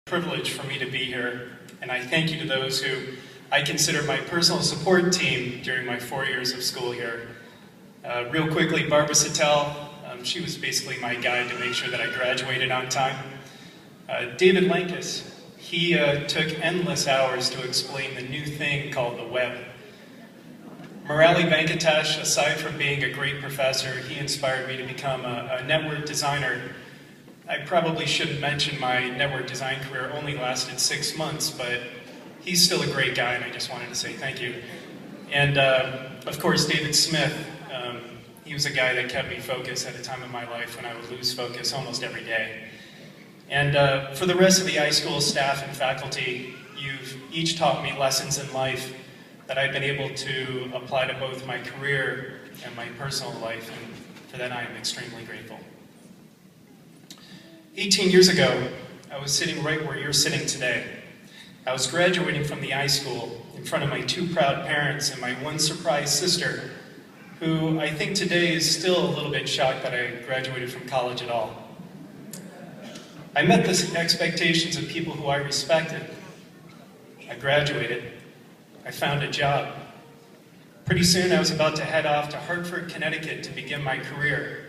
Privilege for me to be here, and I thank you to those who I consider my personal support team during my 4 years of school here. Real quickly, Barbara Sattel, she was basically my guide to make sure that I graduated on time. David Lankus, he took endless hours to explain the new thing called the web. Murali Venkatesh, aside from being a great professor, he inspired me to become a network designer. I probably shouldn't mention my network design career only lasted 6 months, but he's still a great guy, and I just wanted to say thank you. And of course, David Smith, he was a guy that kept me focused at a time in my life when I would lose focus almost every day. And for the rest of the iSchool staff and faculty, you've each taught me lessons in life that I've been able to apply to both my career and my personal life, and for that I am extremely grateful. 18 years ago, I was sitting right where you're sitting today. I was graduating from the iSchool in front of my 2 proud parents and my 1 surprised sister, who I think today is still a little bit shocked that I graduated from college at all. I met the expectations of people who I respected. I graduated. I found a job. Pretty soon I was about to head off to Hartford, Connecticut to begin my career.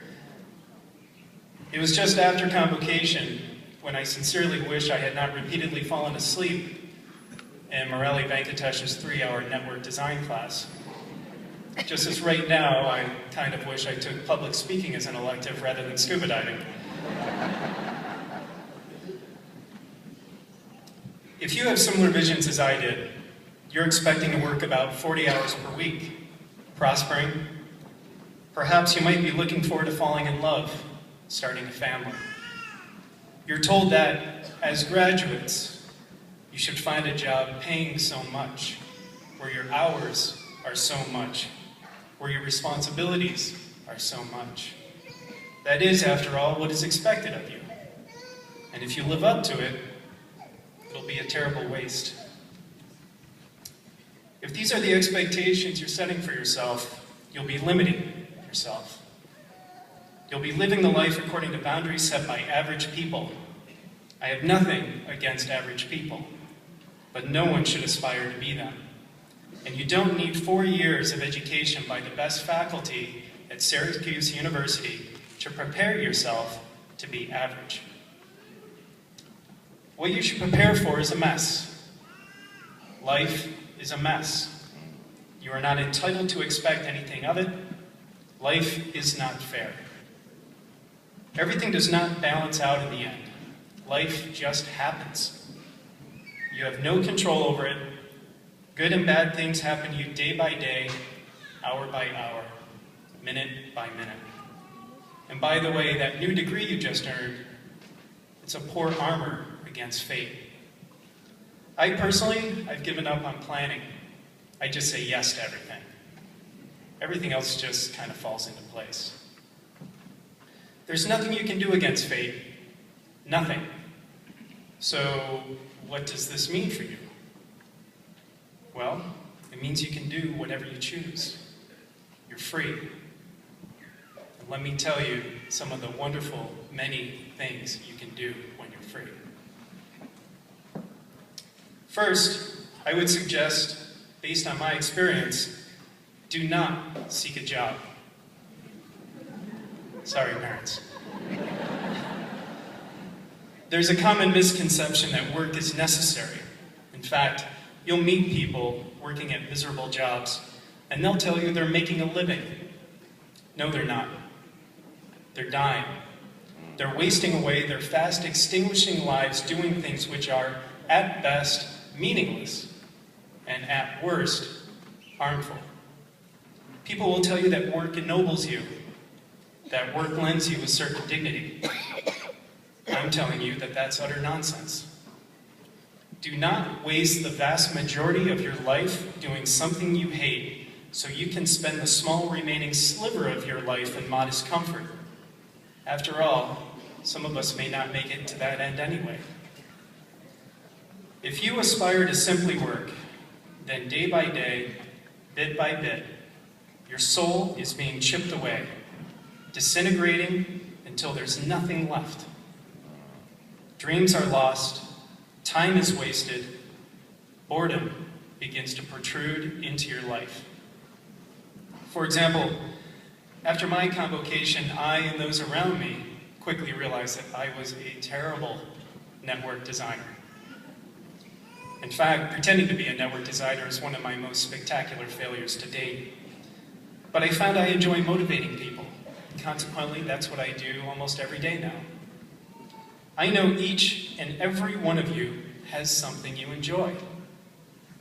It was just after convocation when I sincerely wish I had not repeatedly fallen asleep in Murali Venkatesh's 3-hour network design class. Just as right now, I kind of wish I took public speaking as an elective rather than scuba diving. If you have similar visions as I did, you're expecting to work about 40 hours per week, prospering. Perhaps you might be looking forward to falling in love, starting a family. You're told that, as graduates, you should find a job paying so much, where your hours are so much, where your responsibilities are so much. That is, after all, what is expected of you. And if you live up to it, it'll be a terrible waste. If these are the expectations you're setting for yourself, you'll be limiting yourself. You'll be living the life according to boundaries set by average people. I have nothing against average people, but no one should aspire to be them. And you don't need 4 years of education by the best faculty at Syracuse University to prepare yourself to be average. What you should prepare for is a mess. Life is a mess. You are not entitled to expect anything of it. Life is not fair. Everything does not balance out in the end. Life just happens. You have no control over it. Good and bad things happen to you day by day, hour by hour, minute by minute. And by the way, that new degree you just earned, it's a poor armor against fate. I personally, I've given up on planning. I just say yes to everything. Everything else just kind of falls into place. There's nothing you can do against fate. Nothing. So, what does this mean for you? Well, it means you can do whatever you choose. You're free. And let me tell you some of the wonderful, many things you can do when you're free. First, I would suggest, based on my experience, do not seek a job. Sorry, parents. There's a common misconception that work is necessary. In fact, you'll meet people working at miserable jobs, and they'll tell you they're making a living. No, they're not. They're dying. They're wasting away their fast extinguishing lives doing things which are, at best, meaningless, and at worst, harmful. People will tell you that work ennobles you, that work lends you a certain dignity. I'm telling you that that's utter nonsense. Do not waste the vast majority of your life doing something you hate so you can spend the small remaining sliver of your life in modest comfort. After all, some of us may not make it to that end anyway. If you aspire to simply work, then day by day, bit by bit, your soul is being chipped away, disintegrating until there's nothing left. Dreams are lost, time is wasted, boredom begins to protrude into your life. For example, after my convocation, I and those around me quickly realized that I was a terrible network designer. In fact, pretending to be a network designer is one of my most spectacular failures to date. But I found I enjoy motivating people. Consequently, that's what I do almost every day now. I know each and every one of you has something you enjoy.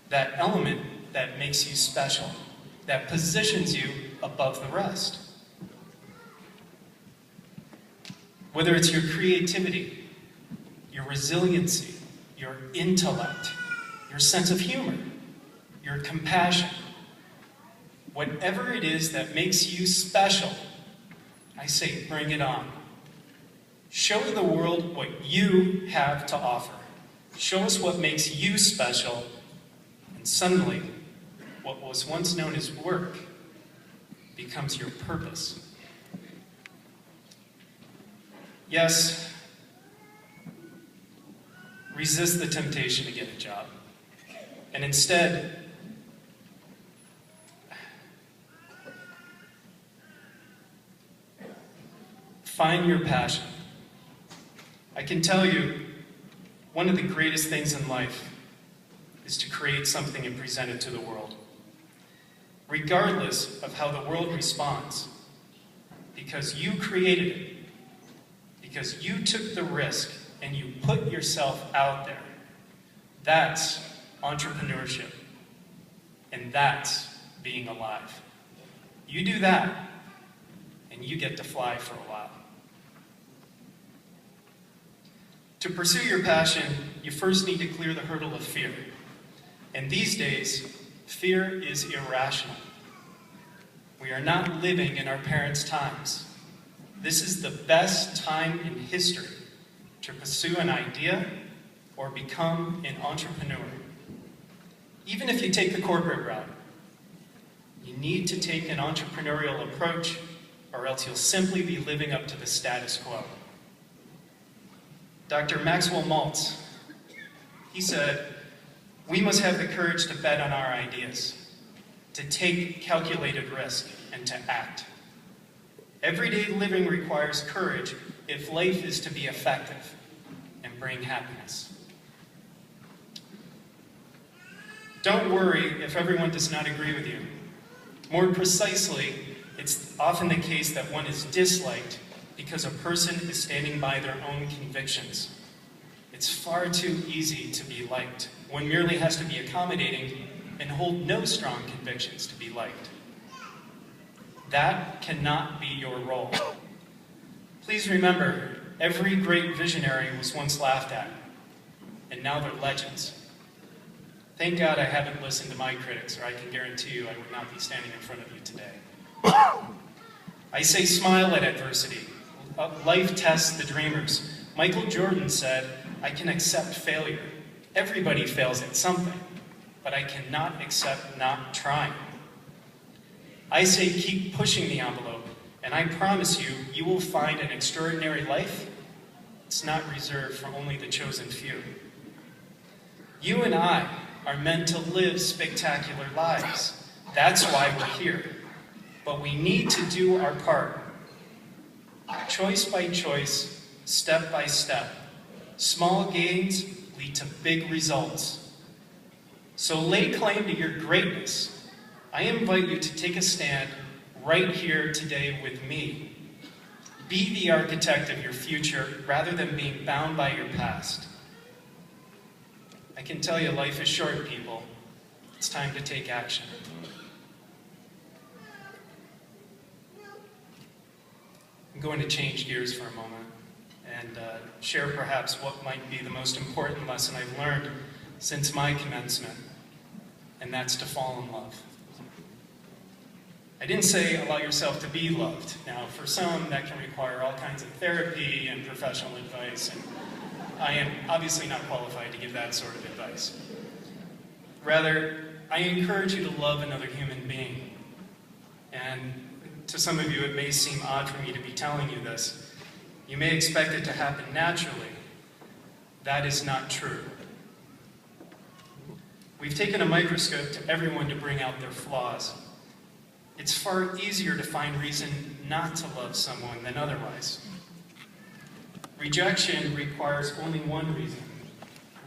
That element that makes you special, that positions you above the rest. Whether it's your creativity, your resiliency, your intellect, your sense of humor, your compassion, whatever it is that makes you special, I say bring it on. Show the world what you have to offer. Show us what makes you special, and suddenly, what was once known as work becomes your purpose. Yes, resist the temptation to get a job, and instead, find your passion. I can tell you, one of the greatest things in life is to create something and present it to the world. Regardless of how the world responds, because you created it, because you took the risk and you put yourself out there. That's entrepreneurship, and that's being alive. You do that, and you get to fly for a while. To pursue your passion, you first need to clear the hurdle of fear. And these days, fear is irrational. We are not living in our parents' times. This is the best time in history to pursue an idea or become an entrepreneur. Even if you take the corporate route, you need to take an entrepreneurial approach, or else you'll simply be living up to the status quo. Dr. Maxwell Maltz, he said, we must have the courage to bet on our ideas, to take calculated risk, and to act. Everyday living requires courage if life is to be effective and bring happiness. Don't worry if everyone does not agree with you. More precisely, it's often the case that one is disliked because a person is standing by their own convictions. It's far too easy to be liked. One merely has to be accommodating and hold no strong convictions to be liked. That cannot be your role. Please remember, every great visionary was once laughed at, and now they're legends. Thank God I haven't listened to my critics, or I can guarantee you I would not be standing in front of you today. I say smile at adversity. Life tests the dreamers. Michael Jordan said, I can accept failure. Everybody fails at something, but I cannot accept not trying. I say keep pushing the envelope, and I promise you, you will find an extraordinary life. It's not reserved for only the chosen few. You and I are meant to live spectacular lives. That's why we're here. But we need to do our part. Choice by choice, step by step. Small gains lead to big results. So lay claim to your greatness. I invite you to take a stand right here today with me. Be the architect of your future rather than being bound by your past. I can tell you life is short, people. It's time to take action. I'm going to change gears for a moment and share perhaps what might be the most important lesson I've learned since my commencement, and that's to fall in love. I didn't say allow yourself to be loved. Now, for some, that can require all kinds of therapy and professional advice, and I am obviously not qualified to give that sort of advice. Rather, I encourage you to love another human being. And to some of you, it may seem odd for me to be telling you this. You may expect it to happen naturally. That is not true. We've taken a microscope to everyone to bring out their flaws. It's far easier to find reason not to love someone than otherwise. Rejection requires only one reason.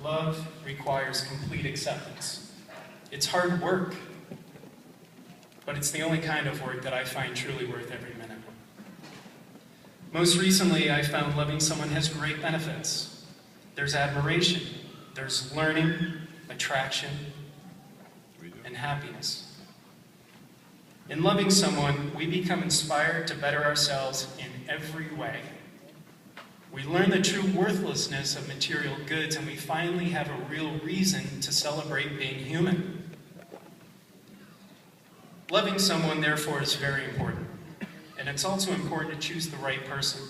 Love requires complete acceptance. It's hard work, but it's the only kind of work that I find truly worth every minute. Most recently, I found loving someone has great benefits. There's admiration, there's learning, attraction, and happiness. In loving someone, we become inspired to better ourselves in every way. We learn the true worthlessness of material goods, and we finally have a real reason to celebrate being human. Loving someone, therefore, is very important. And it's also important to choose the right person.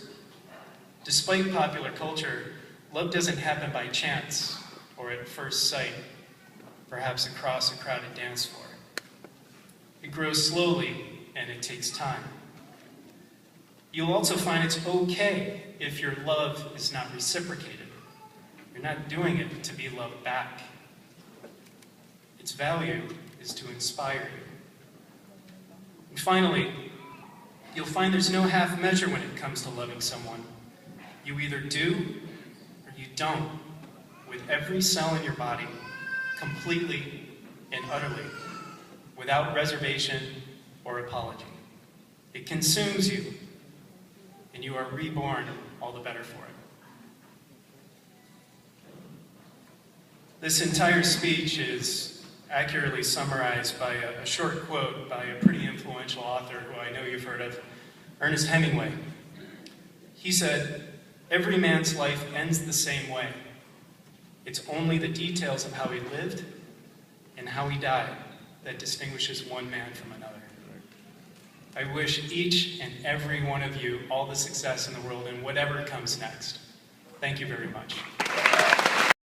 Despite popular culture, love doesn't happen by chance or at first sight, perhaps across a crowded dance floor. It grows slowly, and it takes time. You'll also find it's okay if your love is not reciprocated. You're not doing it to be loved back. Its value is to inspire you. And finally, you'll find there's no half measure when it comes to loving someone. You either do or you don't, with every cell in your body, completely and utterly, without reservation or apology. It consumes you, and you are reborn all the better for it. This entire speech is accurately summarized by a short quote by a pretty influential author who I know you've heard of, Ernest Hemingway. He said, "Every man's life ends the same way. It's only the details of how he lived and how he died that distinguishes one man from another." I wish each and every one of you all the success in the world in whatever comes next. Thank you very much.